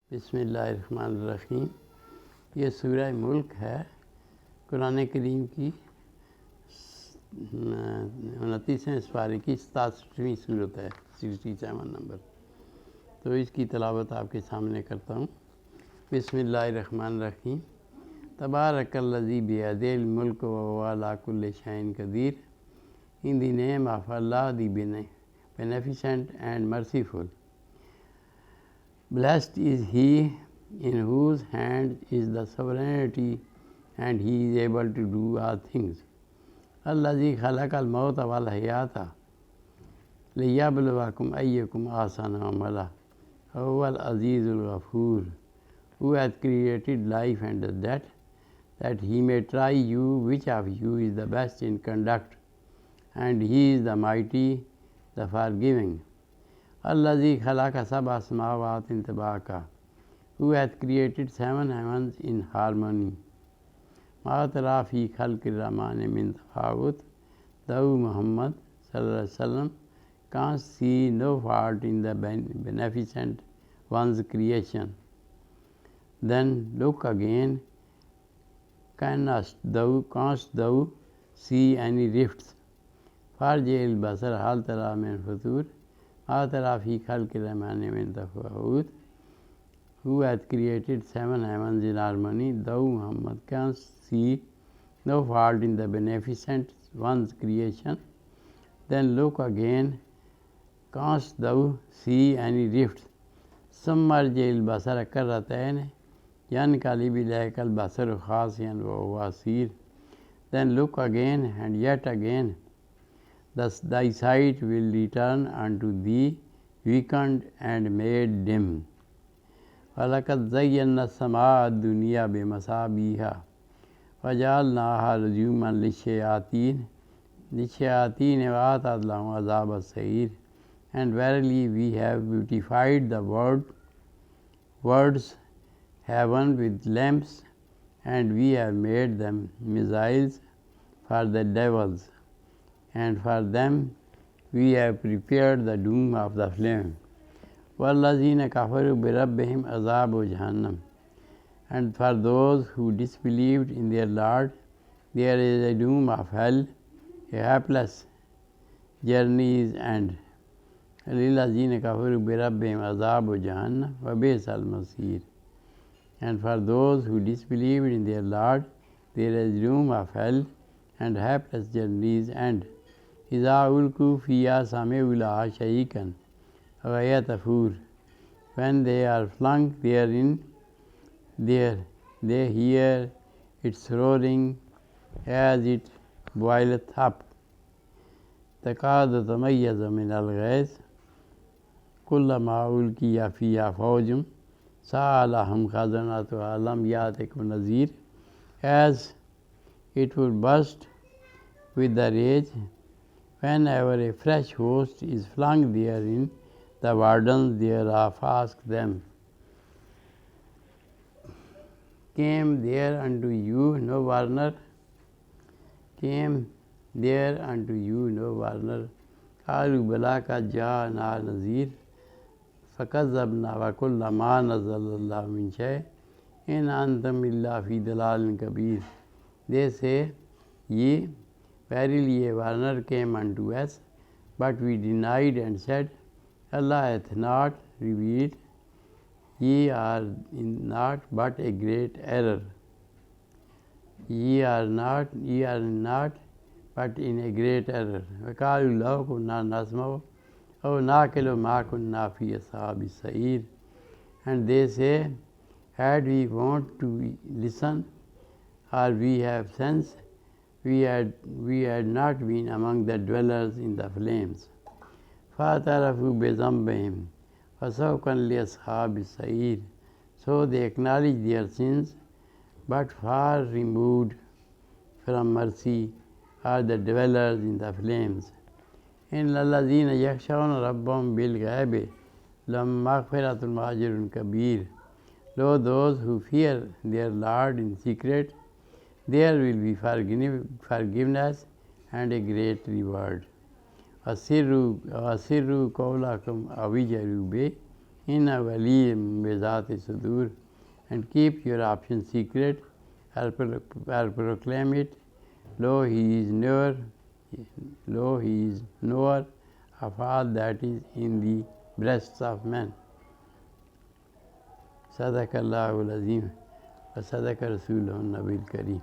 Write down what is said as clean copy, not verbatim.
बिस्मिल्लाहिर्रहमानिर्रहीम। ये सूरह मुल्क है, कुरान करीम की 29वें पारे की 67वीं सूरत है, 67 नंबर। तो इसकी तलावत आपके सामने करता हूँ। बिस्मिल्लाहिर्रहमानिर्रहीम। तबारकल्लज़ी बियदिल मुल्क व हुवा अला कुल्लि शैइन क़दीर। In the name of Allah, the Beneficent and Merciful. Blessed is he in whose hand is the sovereignty, and he is able to do all things. Allazi khalaqal mauta wal hayata liyabluwakum ayyukum ahsanu amala huwal azizul ghafur. Who has created life and death, that he may try you which of you is the best in conduct, and he is the mighty, the forgiving. Allazi khalaqa sab'a samawati tibaqa. Who has created 7 heavens in harmony. Ma tara fi khalqir rahmani min tafawut. Thou Muhammad sallallahu alaihi wasallam can't see no fault in the beneficent one's creation. Then look again. Canst thou see any rifts? Farjil basar hal tara min futur. Ma tara fi khalqir rahmani min tafawut. Who has created 7 heavens in harmony. Thou Muhammad canst see no fault in the beneficent one's creation. Then look again. Canst thou see any rifts? Summarjil basara karratayn yanqalib ilaykal basaru khasiyan wa huwa hasir. Then look again, and yet again. Thus thy sight will return unto thee, weakened and made dim. وَلَقَدْ زَيَّنَّا السَّمَاءَ الدُّنْيَا بِمَصَابِيحَ وَجَعَلْنَاهَا رُجُومًا لِلشَّيَاطِينِ وَأَعْتَدْنَا لَهُمْ عَذَابَ السَّعِيرِ. And verily we have beautified the words, heaven with lamps, and we have made them missiles for the devils, and for them we have prepared the doom of the flame. وَالَّذِينَ كَفَرُوا بِرَبِّهِمْ عَذَابُ جَهَنَّمَ. And for those who disbelieved in their Lord, there is a doom of hell, a hapless journey's end. لِلَّذِينَ كَفَرُوا بِرَبِّهِمْ عَذَابُ جَهَنَّمَ وَبِئْسَ الْمَصِيرُ. And for those who disbelieved in their Lord, there is a doom of hell and hapless journey's end. إِذَا أُلْقُوا فِيهَا سَمِعُوا لَهَا شَهِيقًا وَهِيَ تَفُورُ. When they are flung therein, they hear its roaring as it boileth up. تَكَادُ تَمَيَّزُ مِنَ الْغَيْظِ كُلَّمَا أُلْقِيَ فِيهَا فَوْجٌ سَأَلَهُمْ خَزَنَتُهَا أَلَمْ يَأْتِكُمْ نَذِيرٌ. As it would burst with the rage whenever a fresh host is flung therein. The wardens thereof ask them, Came there unto you no warner? قالوا بلى قد جاءنا نذير فكذبنا وقلنا ما نزل الله من شيء إن أنتم إلا في ضلال كبير. They say, Yea, verily a warner came unto us, but we denied and said, Allah hath not revealed, ye are in naught but a great error. Ye are not but in a great error. وَقَالُوا لَوْ كُنَّا نَسْمَعُ أَوْ نَعْقِلُ مَا كُنَّا فِي أَصْحَابِ السَّعِيرِ. And they say, had we want to listen, or we have sense, we had not been among the dwellers in the flames. فَاعْتَرَفُوا بِذَنبِهِمْ فَسُحْقًا لِأَصْحَابِ السَّعِيرِ. So they acknowledge their sins, but far removed from mercy are the dwellers in the flames. إِنَّ الَّذِينَ يَخْشَوْنَ رَبَّهُمْ بِالْغَيْبِ لَهُمْ مَغْفِرَةٌ وَأَجْرٌ كَبِيرٌ. Lo, those who fear their Lord in secret, there will be forgiveness and a great reward. أَسِرُّوا قَوْلَكُمْ أَوْ اجْهَرُوا بِهِ Inna wali bizat sudur, and keep your option secret. I'll proclaim it. Lo, he is knower, of all that is in the breasts of men. Sadaqallahu al-Azim wa sadaqa Rasulun Nabil Kareem.